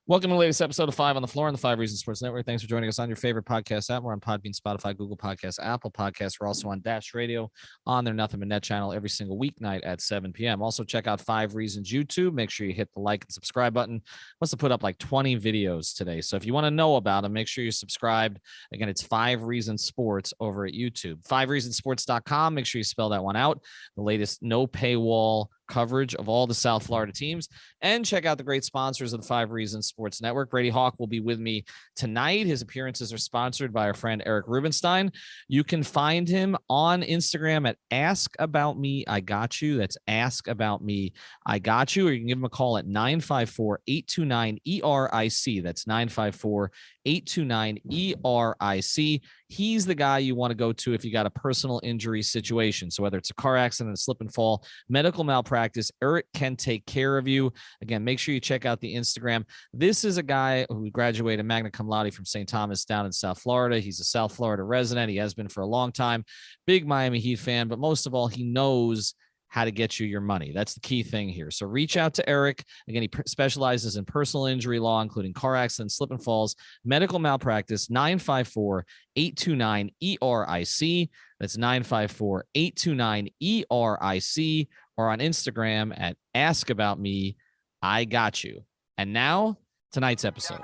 Welcome to the latest episode of 5 on the Floor on the 5 Reasons Sports Network. Thanks for joining us on your favorite podcast app. We're on Podbean, Spotify, Google Podcasts, Apple Podcasts. We're also on Dash Radio on their Nothing But Net channel every single weeknight at 7 p.m. Also, check out 5 Reasons YouTube. Make sure you hit the like and subscribe button. Must have put up like 20 videos today. So if you want to know about them, make sure you're subscribed. Again, it's 5 Reasons Sports over at YouTube. 5reasonsports.com. Make sure you spell that one out. The latest no paywall coverage of all the South Florida teams, and check out the great sponsors of the 5 Reasons Sports Network. Brady Hawk will be with me tonight. His appearances are sponsored by our friend Erik Rubenstein. You can find him on Instagram at Ask About Me I Got You. That's Ask About Me I Got You. Or you can give him a call at 954-829-ERIC. That's 954-829-ERIC. He's the guy you want to go to if you got a personal injury situation. So whether it's a car accident, a slip and fall, medical malpractice, Erik can take care of you. Again, make sure you check out the Instagram. This is a guy who graduated magna cum laude from St. Thomas down in South Florida. He's a South Florida resident. He has been for a long time. Big Miami Heat fan, but most of all, he knows how to get you your money. That's the key thing here. So reach out to Erik. Again, he specializes in personal injury law, including car accidents, slip and falls, medical malpractice. 954-829-ERIC. That's 954-829-ERIC, or on Instagram at Ask About Me I Got You. And now, tonight's episode.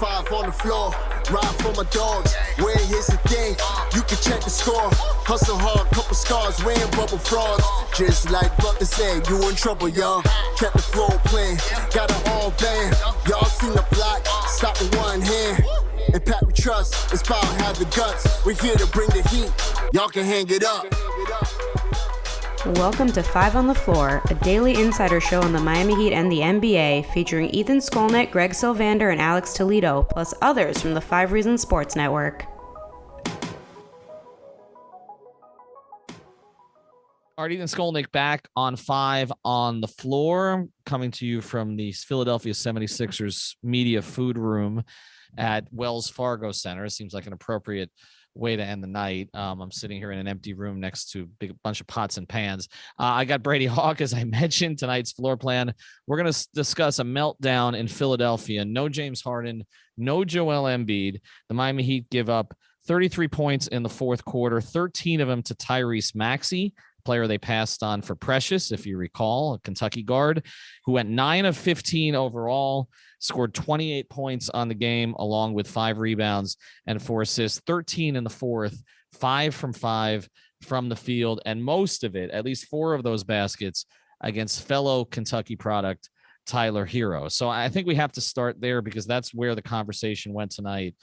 5 on the floor, ride for my dogs. Where here's the thing, you can check the score. Hustle hard, couple scars, wearing bubble frogs. Just like Butler said, you in trouble, y'all. Kept the floor playing, got it all banned. Y'all seen the block, stop with one hand. And Pat we trust, it's power, have the guts. We're here to bring the heat, y'all can hang it up. Welcome to 5 on the Floor, a daily insider show on the Miami Heat and the NBA, featuring Ethan Skolnick, Greg Sylvander, and Alex Toledo, plus others from the 5 Reasons Sports Network. All right, Ethan Skolnick back on 5 on the Floor, coming to you from the Philadelphia 76ers media food room at Wells Fargo Center. It seems like an appropriate way to end the night. I'm sitting here in an empty room next to a big bunch of pots and pans. I got Brady Hawk, as I mentioned, tonight's floor plan. We're going to discuss a meltdown in Philadelphia. No James Harden, no Joel Embiid. The Miami Heat give up 33 points in the fourth quarter, 13 of them to Tyrese Maxey, player they passed on for Precious, if you recall, a Kentucky guard, who went 9 of 15 overall, scored 28 points on the game, along with 5 rebounds and 4 assists, 13 in the fourth, 5 from 5 from the field, and most of it, at least 4 of those baskets, against fellow Kentucky product Tyler Herro. So I think we have to start there because that's where the conversation went tonight.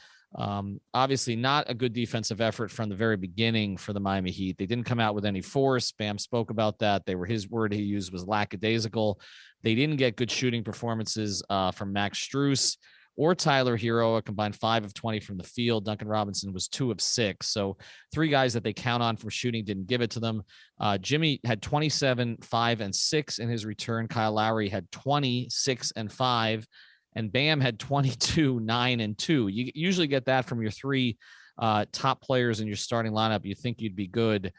Obviously not a good defensive effort from the very beginning for the Miami Heat. They didn't come out with any force. Bam spoke about that. His word he used was lackadaisical. They didn't get good shooting performances from Max Strus or Tyler Herro, a combined 5 of 20 from the field. Duncan Robinson was 2 of 6. So 3 guys that they count on for shooting didn't give it to them. Jimmy had 27, 5 and 6 in his return. Kyle Lowry had 26 and 5. And Bam had 22, 9 and 2. You usually get that from your 3 top players in your starting lineup. You think you'd be good,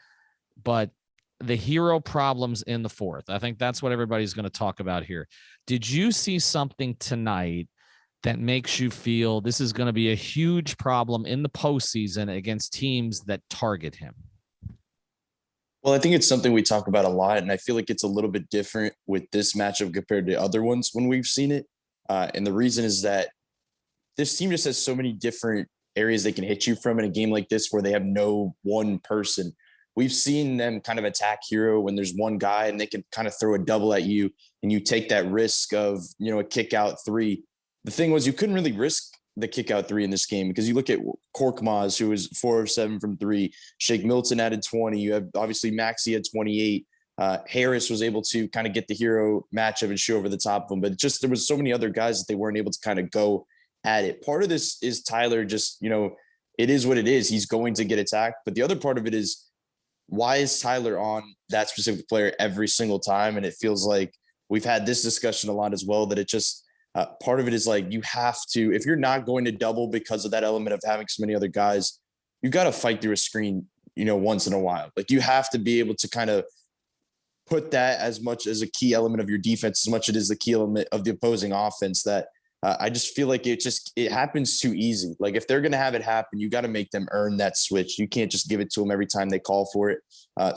but the Herro problems in the fourth, I think that's what everybody's going to talk about here. Did you see something tonight that makes you feel this is going to be a huge problem in the postseason against teams that target him? Well, I think it's something we talk about a lot, and I feel like it's a little bit different with this matchup compared to other ones when we've seen it. And the reason is that this team just has so many different areas they can hit you from in a game like this where they have no one person. We've seen them kind of attack Herro when there's one guy and they can kind of throw a double at you and you take that risk of, a kick out 3. The thing was you couldn't really risk the kick out 3 in this game because you look at Korkmaz, who was 4 of 7 from 3. Shake Milton added 20. You have obviously Maxey had 28. Harris was able to kind of get the Herro matchup and show over the top of him, but just there was so many other guys that they weren't able to kind of go at it. Part of this is Tyler just, it is what it is. He's going to get attacked. But the other part of it is, why is Tyler on that specific player every single time? And it feels like we've had this discussion a lot as well, that it just part of it is like, you have to, if you're not going to double because of that element of having so many other guys, you've got to fight through a screen, once in a while. Like you have to be able to kind of put that as much as a key element of your defense, as much as it is the key element of the opposing offense, that I just feel like it happens too easy. Like if they're going to have it happen, you got to make them earn that switch. You can't just give it to them every time they call for it.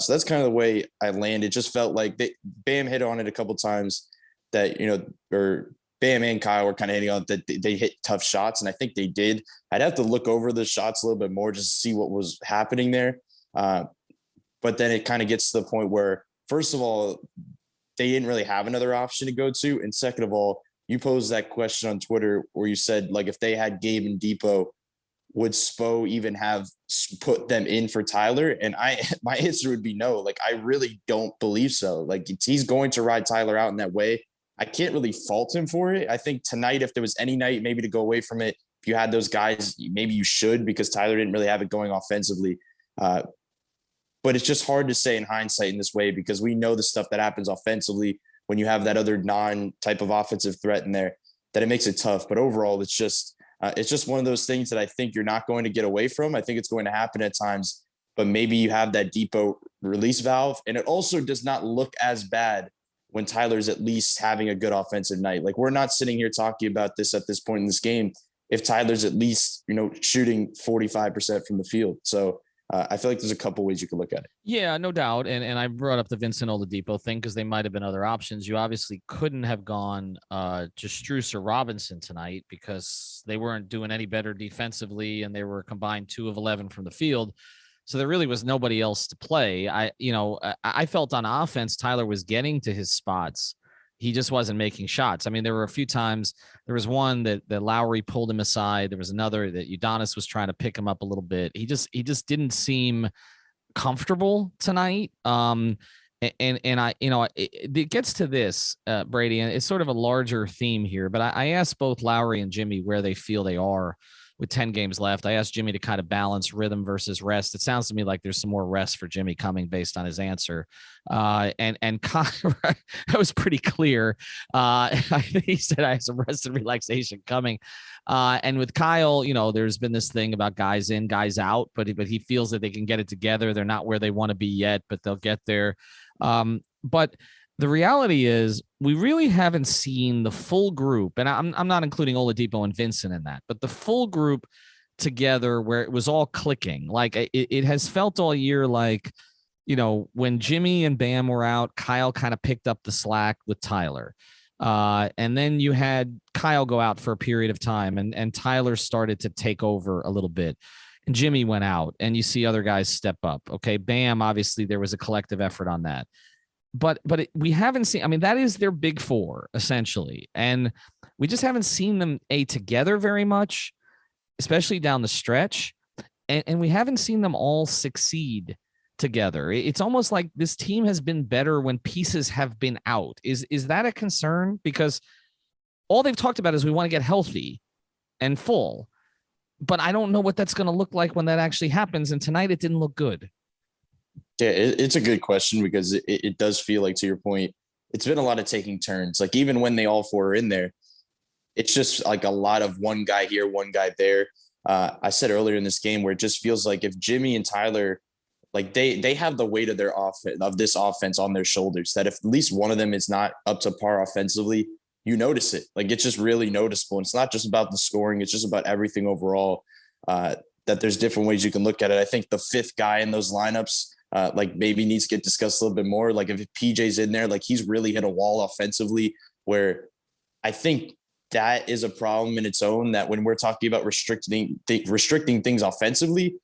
So that's kind of the way I landed. It just felt like Bam hit on it a couple of times that, or Bam and Kyle were kind of hitting on that they hit tough shots. And I think they did. I'd have to look over the shots a little bit more just to see what was happening there. But then it kind of gets to the point where, first of all, they didn't really have another option to go to. And second of all, you posed that question on Twitter where you said, like, if they had Gabe and Depot, would Spo even have put them in for Tyler? And my answer would be no. Like, I really don't believe so. Like, he's going to ride Tyler out in that way. I can't really fault him for it. I think tonight, if there was any night maybe to go away from it, if you had those guys, maybe you should, because Tyler didn't really have it going offensively. But it's just hard to say in hindsight in this way, because we know the stuff that happens offensively when you have that other non-type of offensive threat in there, that it makes it tough. But overall, it's just one of those things that I think you're not going to get away from. I think it's going to happen at times, but maybe you have that Depot release valve. And it also does not look as bad when Tyler's at least having a good offensive night. Like, we're not sitting here talking about this at this point in this game if Tyler's at least, shooting 45% from the field. So I feel like there's a couple ways you can look at it. Yeah, no doubt. And I brought up the Vincent Oladipo thing because they might have been other options. You obviously couldn't have gone to Strus or Robinson tonight because they weren't doing any better defensively, and they were combined 2 of 11 from the field. So there really was nobody else to play. I felt on offense, Tyler was getting to his spots. He just wasn't making shots. I mean, there were a few times. There was one that Lowry pulled him aside. There was another that Udonis was trying to pick him up a little bit. He just didn't seem comfortable tonight. It gets to this, Brady, and it's sort of a larger theme here. But I asked both Lowry and Jimmy where they feel they are with 10 games left. I asked Jimmy to kind of balance rhythm versus rest. It sounds to me like there's some more rest for Jimmy coming based on his answer. And Kyle, that was pretty clear. I think he said I have some rest and relaxation coming. And with Kyle, there's been this thing about guys in, guys out, but he feels that they can get it together. They're not where they want to be yet, but they'll get there. But the reality is we really haven't seen the full group, and I'm not including Oladipo and Vincent in that, but the full group together where it was all clicking. Like it has felt all year like, when Jimmy and Bam were out, Kyle kind of picked up the slack with Tyler. And then you had Kyle go out for a period of time, and Tyler started to take over a little bit. And Jimmy went out, and you see other guys step up. Okay, Bam, obviously there was a collective effort on that. But we haven't seen, that is their big four, essentially. And we just haven't seen them together very much, especially down the stretch. And we haven't seen them all succeed together. It's almost like this team has been better when pieces have been out. Is that a concern? Because all they've talked about is we want to get healthy and full. But I don't know what that's going to look like when that actually happens. And tonight it didn't look good. Yeah, it's a good question, because it does feel like, to your point, it's been a lot of taking turns. Like, even when they all four are in there, it's just like a lot of one guy here, one guy there. I said earlier in this game where it just feels like if Jimmy and Tyler, like they have the weight of this offense on their shoulders, that if at least one of them is not up to par offensively, you notice it. Like, it's just really noticeable. And it's not just about the scoring. It's just about everything overall, that there's different ways you can look at it. I think the fifth guy in those lineups, maybe needs to get discussed a little bit more. Like, if PJ's in there, like, he's really hit a wall offensively, where I think that is a problem in its own, that when we're talking about restricting things offensively,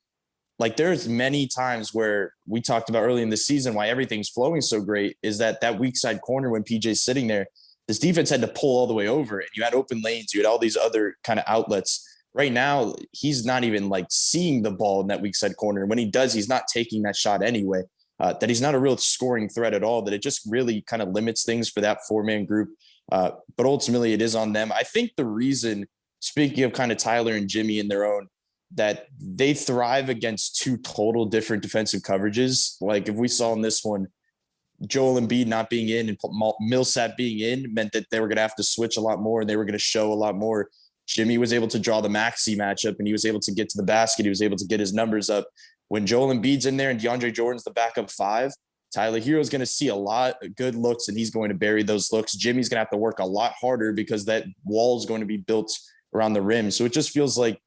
like, there's many times where we talked about early in the season why everything's flowing so great is that weak side corner, when PJ's sitting there, this defense had to pull all the way over, and you had open lanes, you had all these other kind of outlets. Right now, he's not even like seeing the ball in that weak side corner. And when he does, he's not taking that shot anyway, that he's not a real scoring threat at all, that it just really kind of limits things for that 4-man group. But ultimately it is on them. I think the reason, speaking of kind of Tyler and Jimmy in their own, that they thrive against 2 total different defensive coverages. Like, if we saw in this one, Joel Embiid not being in and Millsap being in meant that they were going to have to switch a lot more, and they were going to show a lot more. Jimmy was able to draw the Maxey matchup, and he was able to get to the basket. He was able to get his numbers up. When Joel Embiid's in there and DeAndre Jordan's the backup 5, Tyler Herro is going to see a lot of good looks, and he's going to bury those looks. Jimmy's going to have to work a lot harder because that wall is going to be built around the rim. So it just feels like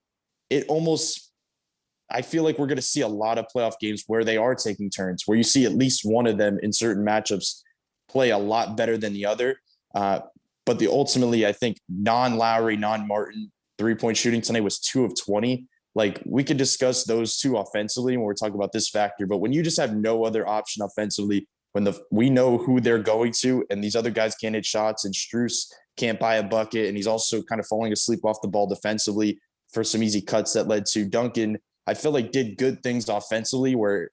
I feel like we're going to see a lot of playoff games where they are taking turns, where you see at least one of them in certain matchups play a lot better than the other. But ultimately, I think non-Lowry, non-Martin 3-point shooting tonight was 2 of 20. Like, we could discuss those two offensively when we're talking about this factor, but when you just have no other option offensively, when we know who they're going to, and these other guys can't hit shots, and Strus can't buy a bucket, and he's also kind of falling asleep off the ball defensively for some easy cuts that led to Duncan, I feel like did good things offensively where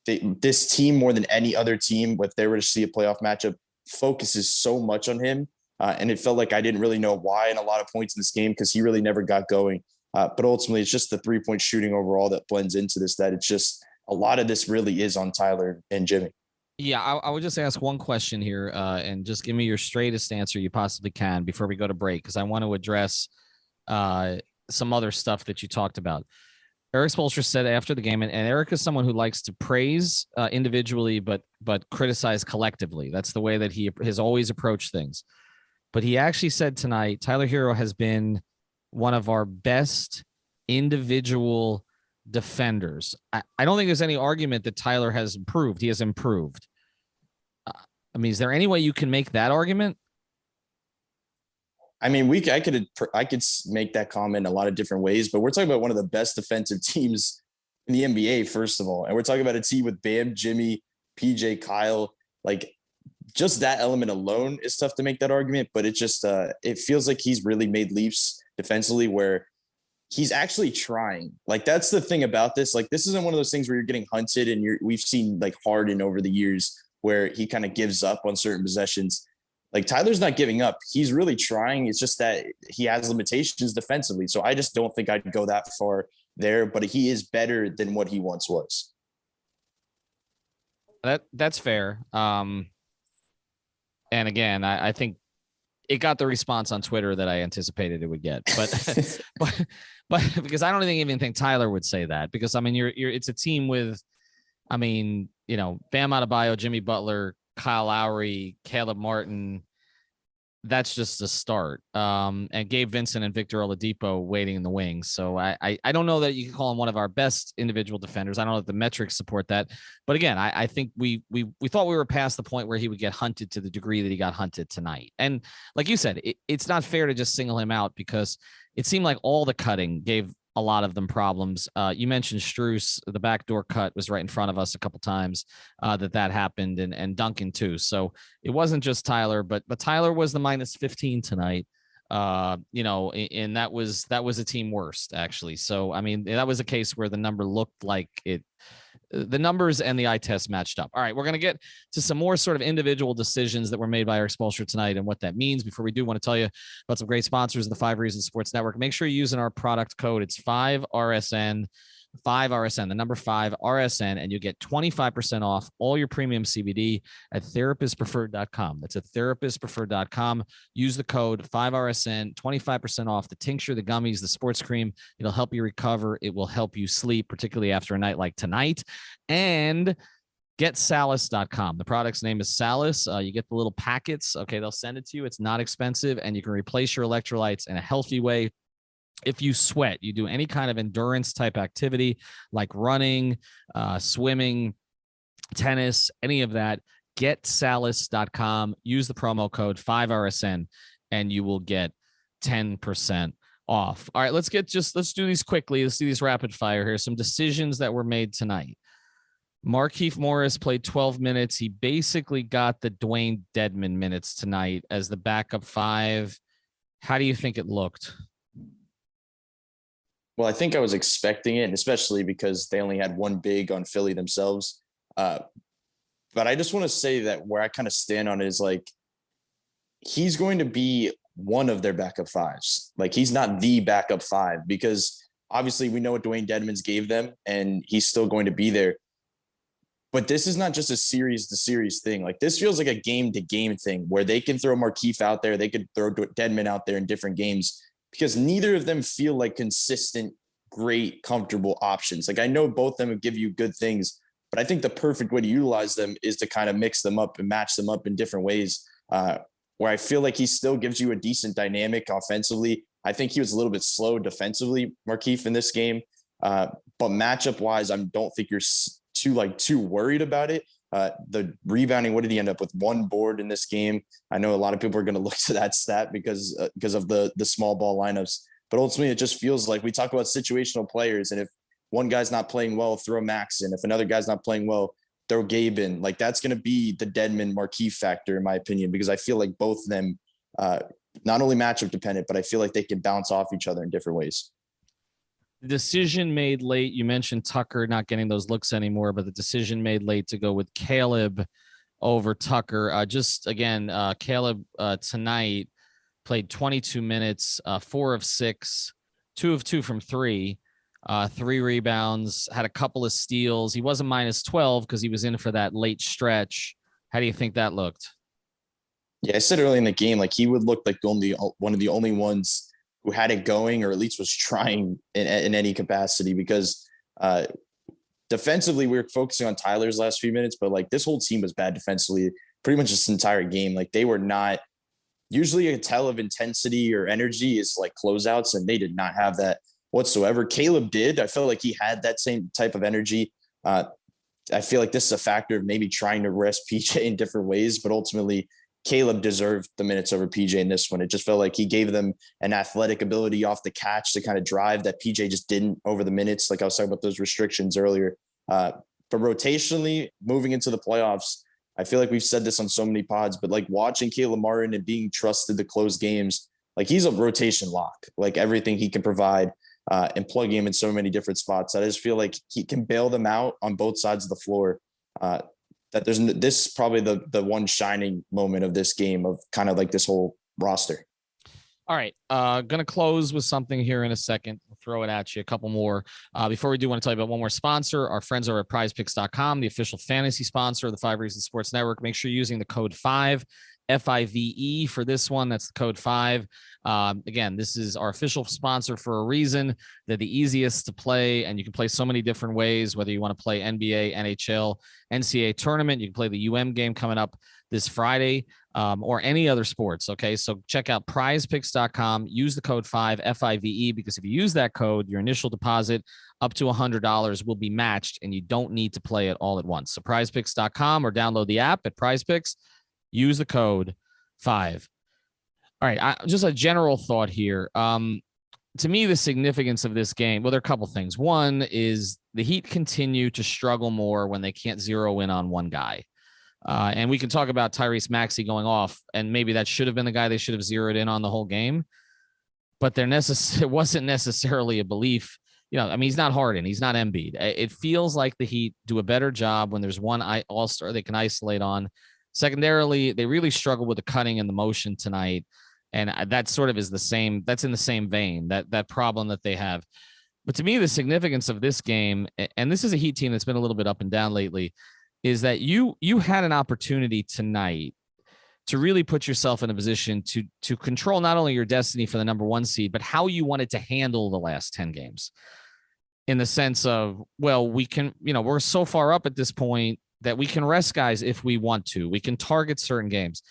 this team, more than any other team, if they were to see a playoff matchup, focuses so much on him. And it felt like I didn't really know why in a lot of points in this game because he really never got going. But ultimately, it's just the 3-point shooting overall that blends into this, that it's just a lot of this really is on Tyler and Jimmy. Yeah, I would just ask one question here and just give me your straightest answer you possibly can before we go to break, because I want to address some other stuff that you talked about. Erik Spoelstra said after the game, and Erik is someone who likes to praise individually, but criticize collectively. That's the way that he has always approached things. But he actually said tonight, Tyler Herro has been one of our best individual defenders. I don't think there's any argument that Tyler has improved. He has improved. I mean, is there any way you can make that argument? I mean, I could make that comment a lot of different ways, but we're talking about one of the best defensive teams in the NBA, first of all. And we're talking about a team with Bam, Jimmy, PJ, Kyle. Like, just that element alone is tough to make that argument, but it feels like he's really made leaps defensively where he's actually trying. Like, that's the thing about this. Like, this isn't one of those things where you're getting hunted and we've seen like Harden over the years where he kind of gives up on certain possessions. Like, Tyler's not giving up. He's really trying. It's just that he has limitations defensively. So I just don't think I'd go that far there, but he is better than what he once was. That's fair. And again, I think it got the response on Twitter that I anticipated it would get, but but because I don't even think Tyler would say that, because I mean, it's a team with, I mean, you know, Bam Adebayo, Jimmy Butler, Kyle Lowry, Caleb Martin. That's just a start. And Gabe Vincent and Victor Oladipo waiting in the wings. So I don't know that you can call him one of our best individual defenders. I don't know if the metrics support that. But again, I think we thought we were past the point where he would get hunted to the degree that he got hunted tonight. And like you said, it's not fair to just single him out because it seemed like all the cutting gave a lot of them problems. You mentioned Strus, the backdoor cut was right in front of us a couple times that happened, and Duncan too. So it wasn't just Tyler, but Tyler was the -15 tonight. You know, and that was a team worst actually. So, I mean, that was a case where the number looked like the numbers and the eye test matched up. All right, we're going to get to some more sort of individual decisions that were made by Erik Spoelstra tonight and what that means. Before we do, want to tell you about some great sponsors of the 5 Reasons Sports Network. Make sure you're using our product code. It's 5RSN, the number 5RSN, and you get 25% off all your premium CBD at therapistpreferred.com. That's at therapistpreferred.com. Use the code 5RSN, 25% off the tincture, the gummies, the sports cream. It'll help you recover. It will help you sleep, particularly after a night like tonight. And getsalus.com. The product's name is Salus. You get the little packets. Okay, they'll send it to you. It's not expensive, and you can replace your electrolytes in a healthy way. If you sweat, you do any kind of endurance type activity like running, swimming, tennis, any of that, getsalus.com. Use the promo code 5RSN and you will get 10% off. All right, let's do these quickly. Let's do these rapid fire here. Some decisions that were made tonight. Markieff Morris played 12 minutes. He basically got the Dwayne Dedmon minutes tonight as the backup 5. How do you think it looked? Well, I think I was expecting it, especially because they only had one big on Philly themselves. But I just want to say that where I kind of stand on it is like, he's going to be one of their backup 5s. Like, he's not the backup 5 because obviously we know what Dwayne Dedmon gave them and he's still going to be there. But this is not just a series to series thing. Like, this feels like a game to game thing where they can throw Markieff out there. They could throw Dedmon out there in different games, because neither of them feel like consistent, great, comfortable options. Like, I know both of them would give you good things, But I think the perfect way to utilize them is to kind of mix them up and match them up in different ways, where I feel like he still gives you a decent dynamic offensively. I think he was a little bit slow defensively, Markieff, in this game. But matchup wise, I don't think you're too worried about it. The rebounding, what did he end up with? 1 board in this game. I know a lot of people are going to look to that stat because of the small ball lineups, but ultimately it just feels like we talk about situational players. And if one guy's not playing well, throw Max in. If another guy's not playing well, throw Gabe in. Like, that's going to be the Dedmon Markieff factor, in my opinion, because I feel like both of them, not only matchup dependent, but I feel like they can bounce off each other in different ways. The decision made late. You mentioned Tucker not getting those looks anymore, but the decision made late to go with Caleb over Tucker. Just again, Caleb tonight played 22 minutes, 4 of 6, 2 of 2 from 3, 3 rebounds, had a couple of steals. He wasn't minus 12 because he was in for that late stretch. How do you think that looked? Yeah, I said early in the game, like, he would look like one of the only ones who had it going, or at least was trying in any capacity, because defensively we were focusing on Tyler's last few minutes, but like, this whole team was bad defensively pretty much this entire game. Like, they were not usually a tell of intensity or energy is like closeouts, and they did not have that whatsoever. Caleb did. I felt like he had that same type of energy. I feel like this is a factor of maybe trying to rest PJ in different ways, but ultimately Caleb deserved the minutes over PJ in this one. It just felt like he gave them an athletic ability off the catch to kind of drive that PJ just didn't over the minutes. Like I was talking about those restrictions earlier. But rotationally, moving into the playoffs, I feel like we've said this on so many pods, but like, watching Caleb Martin and being trusted to close games, like, he's a rotation lock, like everything he can provide, and plug him in so many different spots. I just feel like he can bail them out on both sides of the floor. That this is probably the one shining moment of this game, of kind of like this whole roster. All right. Going to close with something here in a second. I'll throw it at you. A couple more. Before we do, want to tell you about one more sponsor. Our friends over at prizepicks.com, the official fantasy sponsor of the 5 Reasons Sports Network. Make sure you're using the code 5, FIVE for this one. That's the code 5. Again, this is our official sponsor for a reason. They're the easiest to play, and you can play so many different ways, whether you want to play NBA, NHL, NCAA tournament. You can play the UM game coming up this Friday, or any other sports. Okay. So check out prizepicks.com, use the code 5 FIVE, because if you use that code, your initial deposit up to $100 will be matched, and you don't need to play it all at once. So prizepicks.com, or download the app at PrizePicks, use the code 5. All right. Just a general thought here. To me, the significance of this game, well, there are a couple things. One is the Heat continue to struggle more when they can't zero in on one guy. And we can talk about Tyrese Maxey going off, and maybe that should have been the guy they should have zeroed in on the whole game. But it wasn't necessarily a belief. You know, I mean, he's not Harden. He's not Embiid. It feels like the Heat do a better job when there's one all-star they can isolate on. Secondarily, they really struggle with the cutting and the motion tonight. And that sort of is the same. That's in the same vein, that problem that they have. But to me, the significance of this game, and this is a Heat team that's been a little bit up and down lately, is that you had an opportunity tonight to really put yourself in a position to control not only your destiny for the number 1 seed, but how you wanted to handle the last 10 games, in the sense of, well, we can, we're so far up at this point that we can rest guys if we want to. We can target certain games.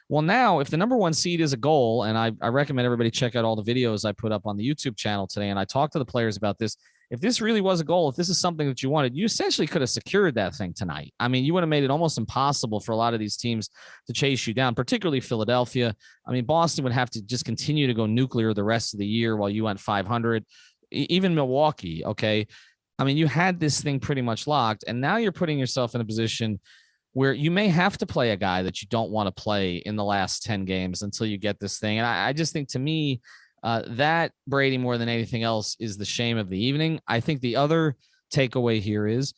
Well, now, if the number 1 seed is a goal, and I recommend everybody check out all the videos I put up on the YouTube channel today, and I talked to the players about this. If this really was a goal, if this is something that you wanted, you essentially could have secured that thing tonight. I mean, you would have made it almost impossible for a lot of these teams to chase you down, particularly Philadelphia. I mean, Boston would have to just continue to go nuclear the rest of the year while you went 500. Even Milwaukee, okay? I mean, you had this thing pretty much locked, and now you're putting yourself in a position where you may have to play a guy that you don't want to play in the last 10 games until you get this thing. And I just think, to me, that, Brady, more than anything else, is the shame of the evening. I think the other takeaway here is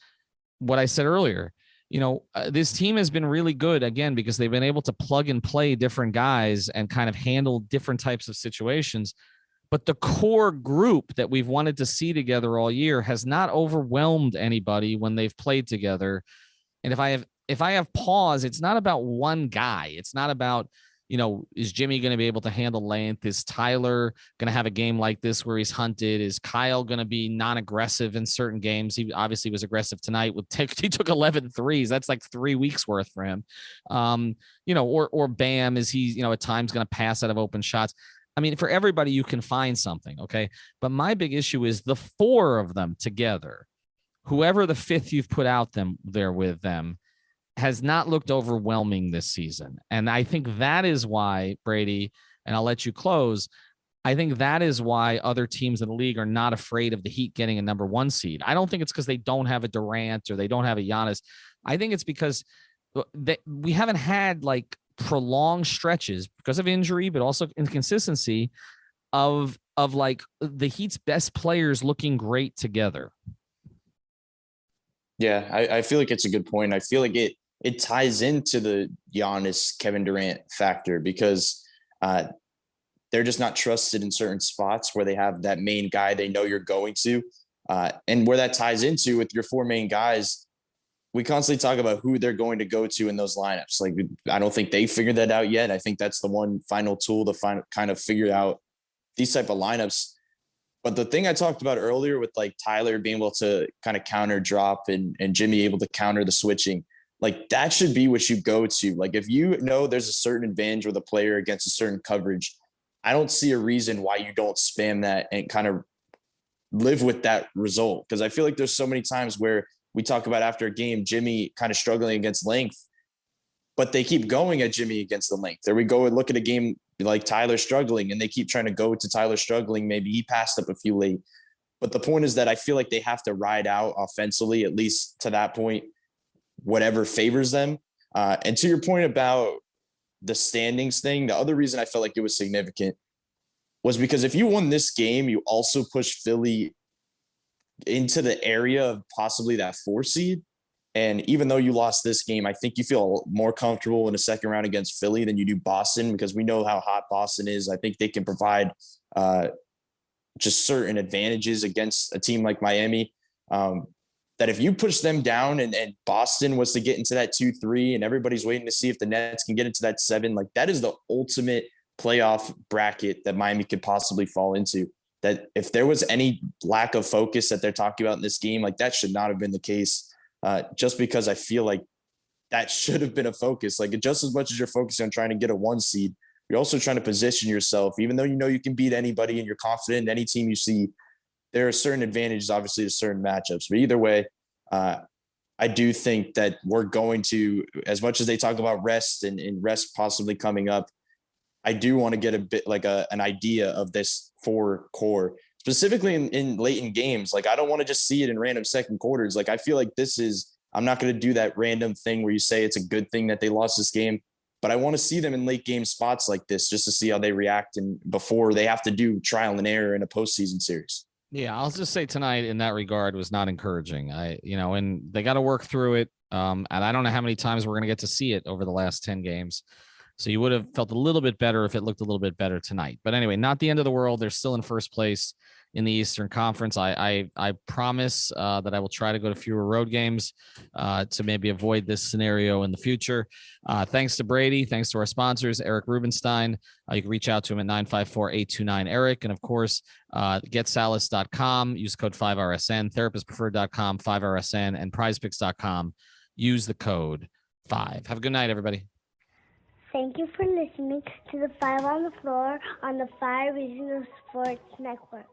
what I said earlier. This team has been really good, again, because they've been able to plug and play different guys and kind of handle different types of situations. But the core group that we've wanted to see together all year has not overwhelmed anybody when they've played together. And if I have pause, it's not about one guy. It's not about is Jimmy going to be able to handle length? Is Tyler going to have a game like this where he's hunted? Is Kyle going to be non-aggressive in certain games? He obviously was aggressive tonight he took 11 threes. That's like 3 weeks worth for him. Or Bam, is he, at times going to pass out of open shots? I mean, for everybody, you can find something. Okay. But my big issue is the 4 of them together, whoever the 5th you've put out there with them, has not looked overwhelming this season. And I think that is why, Brady, and I'll let you close, I think that is why other teams in the league are not afraid of the Heat getting a number 1 seed. I don't think it's because they don't have a Durant or they don't have a Giannis. I think it's because we haven't had like prolonged stretches because of injury, but also inconsistency of like the Heat's best players looking great together. Yeah, I feel like it's a good point. I feel like it ties into the Giannis, Kevin Durant factor because they're just not trusted in certain spots where they have that main guy they know you're going to. And where that ties into with your 4 main guys, we constantly talk about who they're going to go to in those lineups. Like, I don't think they figured that out yet. I think that's the one final tool to kind of figure out these type of lineups. But the thing I talked about earlier with like Tyler being able to kind of counter drop and Jimmy able to counter the switching, like that should be what you go to. Like if you know there's a certain advantage with a player against a certain coverage, I don't see a reason why you don't spam that and kind of live with that result. Because I feel like there's so many times where we talk about after a game, Jimmy kind of struggling against length, but they keep going at Jimmy against the length. There we go and look at a game like Tyler struggling and they keep trying to go to Tyler struggling. Maybe he passed up a few late. But the point is that I feel like they have to ride out offensively, at least to that point, whatever favors them. And to your point about the standings thing, the other reason I felt like it was significant was because if you won this game, you also pushed Philly into the area of possibly that 4 seed. And even though you lost this game, I think you feel more comfortable in a second round against Philly than you do Boston, because we know how hot Boston is. I think they can provide just certain advantages against a team like Miami. That if you push them down and Boston was to get into that 2-3 and everybody's waiting to see if the Nets can get into that 7, like that is the ultimate playoff bracket that Miami could possibly fall into. That if there was any lack of focus that they're talking about in this game, like that should not have been the case. Just because I feel like that should have been a focus. Like just as much as you're focusing on trying to get a 1 seed, you're also trying to position yourself, even though you know you can beat anybody and you're confident in any team you see. There are certain advantages, obviously, to certain matchups. But either way, I do think that we're going to, as much as they talk about rest and rest possibly coming up, I do want to get a bit like an idea of this 4 core, specifically in late in games. Like, I don't want to just see it in random second quarters. Like, I feel like I'm not going to do that random thing where you say it's a good thing that they lost this game, but I want to see them in late game spots like this just to see how they react and before they have to do trial and error in a postseason series. Yeah, I'll just say tonight in that regard was not encouraging. And they got to work through it. And I don't know how many times we're going to get to see it over the last 10 games. So you would have felt a little bit better if it looked a little bit better tonight. But anyway, not the end of the world. They're still in first place in the Eastern Conference. I promise that I will try to go to fewer road games to maybe avoid this scenario in the future. Thanks to Brady. Thanks to our sponsors, Erik Rubenstein. You can reach out to him at 954-829-ERIC. And of course, getsalis.com. Use code 5RSN, therapistpreferred.com, 5RSN, and prizepicks.com. Use the code 5. Have a good night, everybody. Thank you for listening to the 5 on the Floor on the 5 Regional Sports Network.